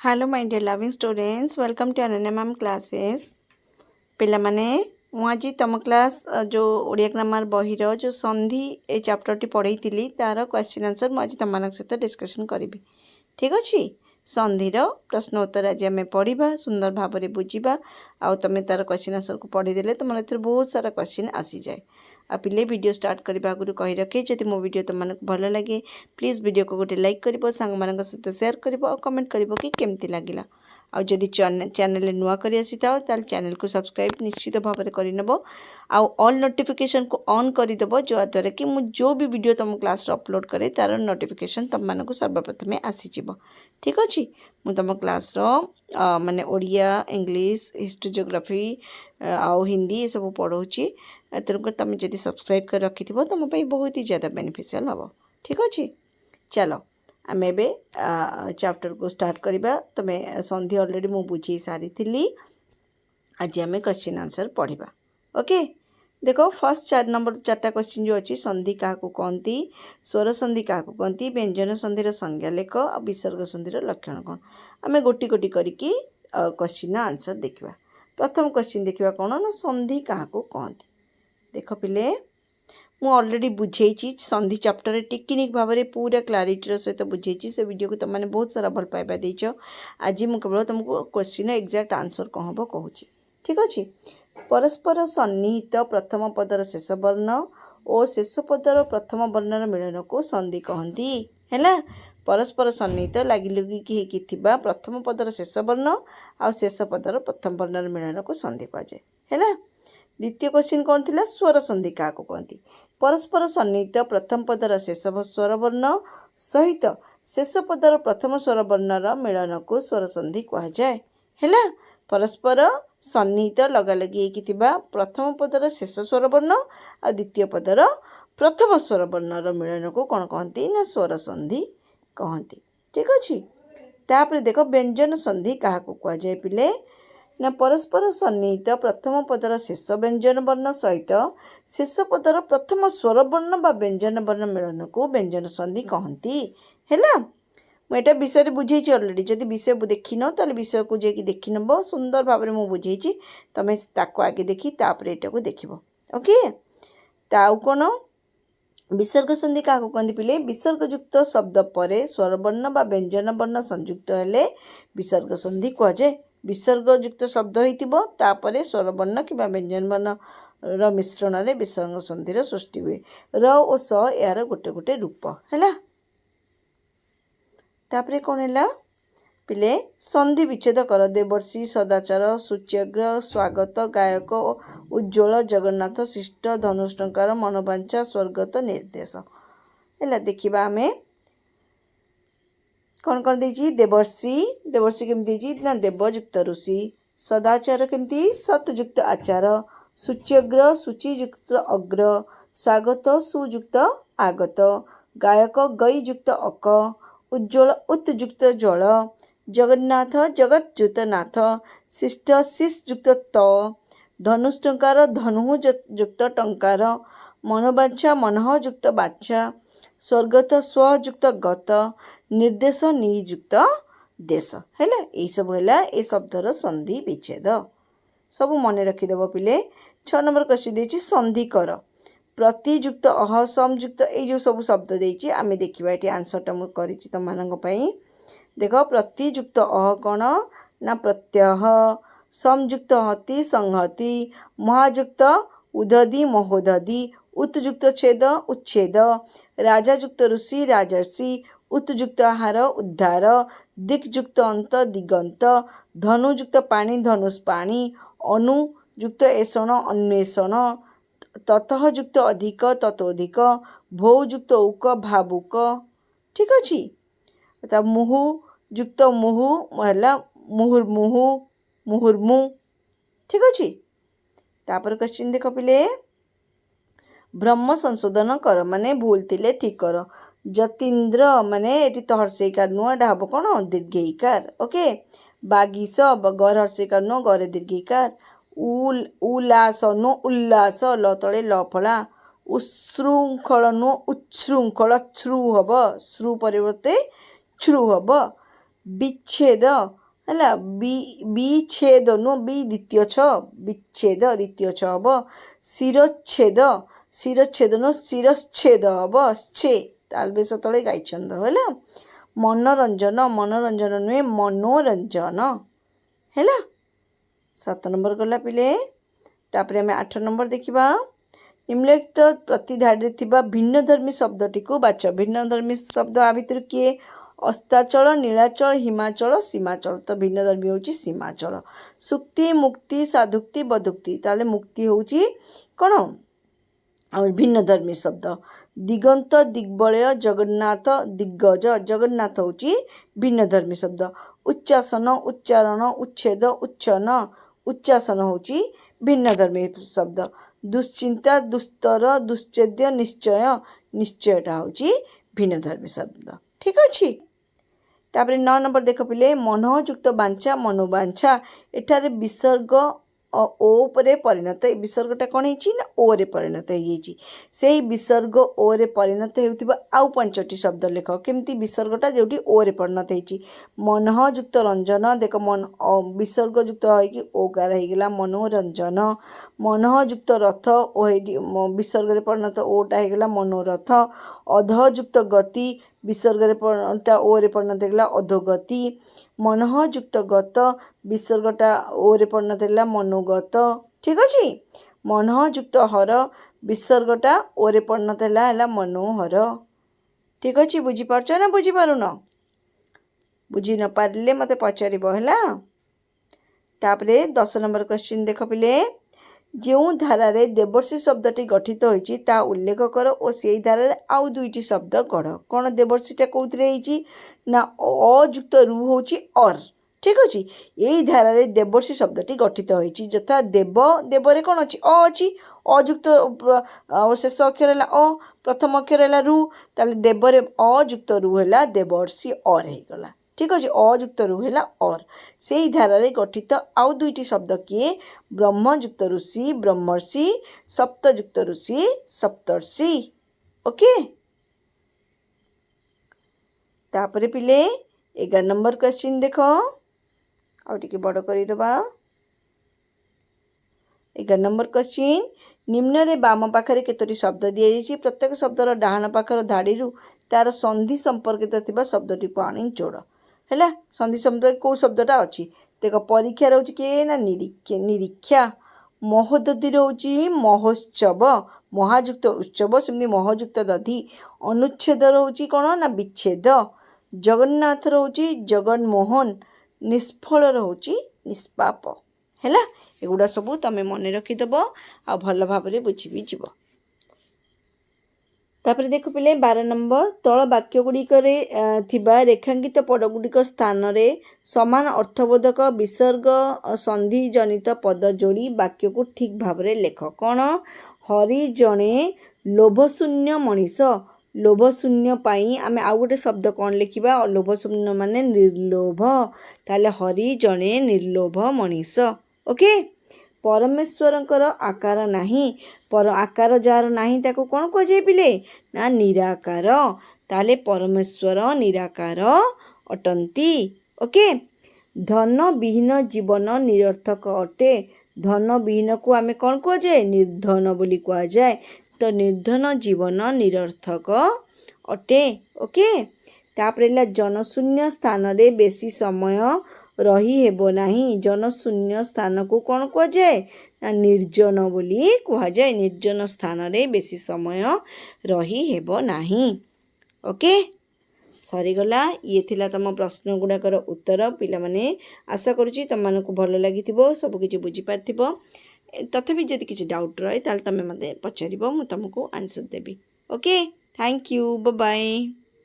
Hello my dear loving students, welcome to Ananya ma'am classes. पिला माने मु आज तुम क्लास जो ओडिया ग्रामर बहिर जो संधि ए चैप्टर टी पढ़ई थिली तार क्वेश्चन आंसर मु आज तुम सहित डिस्कशन करी। ठीक अच्छे संधिर प्रश्न उत्तर आज आम पढ़ा सुंदर भाव में बुझा आउ तुम तार क्वेश्चन आंसर को पढ़ीदे तुम बहुत सारा क्वेश्चन आसी जाए। आ पिले वीडियो स्टार्ट करने आगु कही रखे जब मो वीडियो तुमको भल लगे प्लीज वीडियो को गोटे लाइक कर सांग मान सहित सेयार कर कमेंट कर कि केमती लगे। आदि चैनल नुआ कर चैनल को सब्सक्राइब निश्चित भाव में करनब आल नोटिफिकेशन को ऑन करदेव जद्वारा कि मुझे जो भी वीडियो तुम क्लास अपलोड करे तार नोटिफिकेशन तुम मानक सर्वप्रथमे आसीज। ठीक अच्छे मु तुम क्लास माने ओडिया इंग्लिश हिस्ट्री जियोग्राफी आउ हिंदी ये सब पढ़ाऊँगी तेणुकर तुम जब सब्सक्राइब कर रखि तुम बहुत ही ज़्यादा बेनिफिशियल हम। ठीक अच्छे चलो आम ए चैप्टर को स्टार्ट करवा। तुम्हें संधि ऑलरेडी मु बुझे सारी थी। आज आम क्वेश्चन आंसर पढ़ा। ओके देखो फर्स्ट 4 नंबर 4टा क्वेश्चन जो अच्छी संधि क्या कहती, स्वर संधि क्या कहती, व्यंजन संधिर संज्ञा लेख और विसर्ग संधिर लक्षण कौन। आम गोटी गोटी करके क्वेश्चन आंसर देखा। प्रथम क्वेश्चन देखा कौन ना संधि क्या कहती। देख पिले मु ऑलरेडी बुझे संधि चैप्टर टेक्निक भाव में पूरा क्लारिटीर सहित बुझे से वीडियो को तुमने बहुत सारा भल पाइबा देच। आज मुझे केवल तुमको क्वेश्चन एक्जाक्ट आंसर कौन हम कहूँ। ठीक अच्छे परस्पर सन्निहित प्रथम पदर शेष वर्ण और शेष पदर प्रथम वर्णर मिलन को संधि कहती है। परस्पर सन्निहित लगी लुगिकी प्रथम पदर शेष वर्ण आ शेष पदर प्रथम वर्णर मिलन को संधि कहुए है। द्वितीय क्वेश्चन कौन थी स्वर संधि क्या कहती। परस्पर सन्निहित प्रथम पदर शेष स्वर वर्ण सहित शेष पदर प्रथम स्वर वर्णर मिलन को स्वर संधि कहुए है। परस्पर सन्निहित लगालगी प्रथम पदर शेष स्वर वर्ण और द्वितीय पदर प्रथम स्वर वर्णर मिलन को कौन कहती ना स्वर संधि कहती। ठीक अच्छे तापर देख व्यंजन संधि क्या कहुए पिले ना परस्पर सन्निहित प्रथम पदर शेष व्यंजन वर्ण सहित शेष पदर प्रथम स्वर वर्ण बा व्यंजन वर्ण मिलन को व्यंजन संधि कहती है। मुझे विषय बुझे अलरेडी जदि विषय देख न तो विषय को जाकि देखी नब सुंदर भाव में मुझे बुझे तुम ताको आगे देखी तापर यहाँ को देख। ओके ताऊ कौन विसर्ग संधि क्या कहते पिले विसर्गयुक्त शब्द पर स्वर वर्ण बा व्यंजन वर्ण संयुक्त हेले विसर्ग संधि कहुए। विसर्गयुक्त शब्द होता स्वर वर्ण कि व्यंजन वर्ण मिश्रण में विसर्ग संधिर सृष्टि हुए। र और स यार गोटे गोटे रूप है। तापरे कौन है पिले संधि विच्छेद कर देवर्षि सदाचार सूच्यग्र स्वागत गायक उज्ज्वल जगन्नाथ शिष्ट धनुष्टंकार मनोवांछा स्वर्गत निर्देश है। देखा आम कौन कौन देची देवर्षि देवर्षि केमती ना देवयुक्त ऋषि सदाचार केमती सतयुक्त आचार सूच्यग्र सूचियुक्त अग्र स्वागत सुयुक्त आगत गायक गईयुक्त अक उज्ज्वल उत्युक्त ज्वल जगन्नाथ जगतयुक्त नाथ शिष्ट शिष्युक्त त धनुष्टंकार धनुयुक्त टंकार मनोवांछा मनोयुक्त बाछा स्वर्गत स्वयुक्त गत निर्देश नियुक्त देश है। यही सब है ये शब्दर संधि विच्छेद सब मन रखिदेव पिले। 6 नंबर क्वेश्चन देछि संधि कर प्रतियुक्त अह समयुक्त ये सब शब्द देछि आम देखा ये आंसरटा मुझे करी तुम देख प्रतियुक्त अह कौन ना प्रत्यय समयुक्त हति संहति महायुक्त उदधि महोदधि उत्युक्त छेद उच्छेद राजायुक्त ऋषि राजर्षि उत्युक्त आहार उद्धार दिक्युक्त अंत दिगंत धनुयुक्त पानी धनुष पानी अनुयुक्त ऐषण अन्वेषण ततःयुक्त अधिक ततोधिक भौयुक्त उक भावुक। ठीक अच्छे मुहुयुक्त मुहु है मुहुर्मुहु मुहुर्मु। ठीक अच्छे तापर क्वेश्चन देख पिले ब्रह्म संशोधन कर माने भूल थिले ठीक कर जतीन्द्र माने ये हर्षईकार नुह एटा हम कौन दीर्घईकार। ओके बागीस गर हर्षईकार नुह गरे दीर्घईकार उल्लास नु उल्लास ल तले ल फला उच्छृंखल नु उच्छृंखल श्रु हम श्रु परिवर्ते श्रु हम विच्छेद है विच्छेद नु बी द्वितीय छ विच्छेद द्वितीय छ हम शिरच्छेद शिरच्छेद नु शिरच्छेद हम छे तालबेश तले गाई छंद है मनोरंजन मनोरंजन नुहे मनोरंजन है 7 नंबर गला पिले तापर आम 8 नंबर देखा निम्नलिखित प्रतिधाड़ी थिबा भिन्नधर्मी शब्दटी को बाच भिन्नधर्मी शब्द आ भितर किए अस्ताचल नीलाचल हिमाचल सीमाचल तो भिन्नधर्मी होची सीमाचल सुक्ति मुक्ति साधुक्ति बधुक्ति ताले मुक्ति होची कौन और भिन्नधर्मी शब्द दिगंत दिग्बलय जगन्नाथ दिग्गज जगन्नाथ होची भिन्नधर्मी शब्द उच्चासन उच्चारण उच्छेद उच्चन उच्चासन होची भिन्नधर्मी शब्द दुश्चिंता दुस्तर दुश्चेद्य निश्चय निश्चयटा होची भिन्नधर्मी शब्द ठीक अच्छे तापर 9 नंबर देख पिले मनोयुक्त बांछा मनोबांछा एठारे विसर्ग ओ परे परिणत विसर्गटा कौन है ना ओ रे परिणत हो विसर्ग ओ रे परिणत होउथिबा आउ 5टी शब्द लेख केमती विसर्गटा जोटी ओ रे परिणत होइछि मनोयुक्त रंजन देख मन विसर्ग युक्त होइकि ओकार होइगला मनोरंजन मनोयुक्त रथ ओ विसर्ग रे परिणत ओटा होइगला मनोरथ अधयुक्त गति विसर्ग रे ओ रे परिणत होइगला अधोगति मनोयुक्त गत विसर्गटा ओ रे परिणत होइगला मनोगत ठीक अच्छे मनोयुक्त हर विसर्गटा ओ रे परिणत है मनोहर ठीक अच्छे बुझीपारछ ना बुझीपारुन बुझी न पारे मत पचार तापरे 10 नंबर क्वेश्चन देख पिले जो धारा देवर्षी शब्दटी गठित होइछि ता उल्लेख कर और से धारा आउ 2टी शब्द गढ़ कौन देवर्षीटा कौथिरे होइछि ना अयुक्त रु होछि और ठीक अच्छे यही धारा देवर्षी शब्दटी गठित होइछि यथा देव देवरे कौन अच्छी अ अच्छी अयुक्त शेष अक्षर है अ प्रथम अक्षर है रु ताले देवरे अयुक्त रु है देवर्षी और होगला ठीक अच्छे अयुक्त रु है और से ही धारा गठित आउ 2टी शब्द किए ब्रह्मयुक्त ऋषि ब्रह्मर्षि सप्तयुक्त ऋषि सप्तर्षि ओके तापरे पिले 11 नंबर क्वेश्चन देख आउ टिके बड़ करदबा 11 नंबर क्वेश्चन निम्न रे बाम पाखरे केतोटी शब्द दिया जाइछि प्रत्येक शब्दर डाहाण पाखर धाड़ी तार संधि संपर्कित थिबा शब्दटी को आनी जोड़ है संधि शब्द कौ शब्दटा अच्छी देख परीक्षा रोचे किए ना निरीक्षा महोदधि रोचे महोत्सव महायुक्त उत्सव सेमती महयुक्त दधि अनुच्छेद रोचे कौन ना विच्छेद जगन्नाथ रोचे जगनमोहन निष्फल रोचे निष्पाप है एगुड़ा सब तुम मन रखिदेव आ भल भाव बुझी भी जीव तापर देख पिले 12 नंबर तल वाक्य गुड़िक रेखांकित पदगुड़िक स्थान रे समान अर्थबोधक विसर्ग संधि जनित पद जोड़ी वाक्य को ठीक भाव में लेख कौन हरि जणे लोभशून्य मनीष लोभशून्य पाई आम आउ गोटे शब्द कौन लिखा लोभशून्य माने निर्लोभ ताले हरि जणे निर्लोभ मनीष ओके परमेश्वरंकर आकार नहीं पर आकार जार नहीं ताको कौन कहुए पिले ना निराकार ताले परमेश्वर निराकार अटंती ओके धन विहीन जीवन निरर्थक अटे धन विहीन को आम कौन कहुए निर्धन बोली कहुए तो निर्धन जीवन निरर्थक अटे ओके तापर जनशून्य स्थान रे बेसी समय रही हेबो नहीं जनशून्य स्थान को कौन कहुए ना निर्जन बोली कहुए निर्जन स्थान रे बेसी समय रही हेबो नहीं ओके सरीगला ये थिला तम प्रश्न गुड़ाकर उत्तर पिला माने आशा करुच्ची तुम मानक भल लगी सबकि बुझी पार्थिबो तथापि जदि किसी डाउट रहे ताल तमे मते पचारिबो मु तुमको आंसर देबी okay thank you bye bye.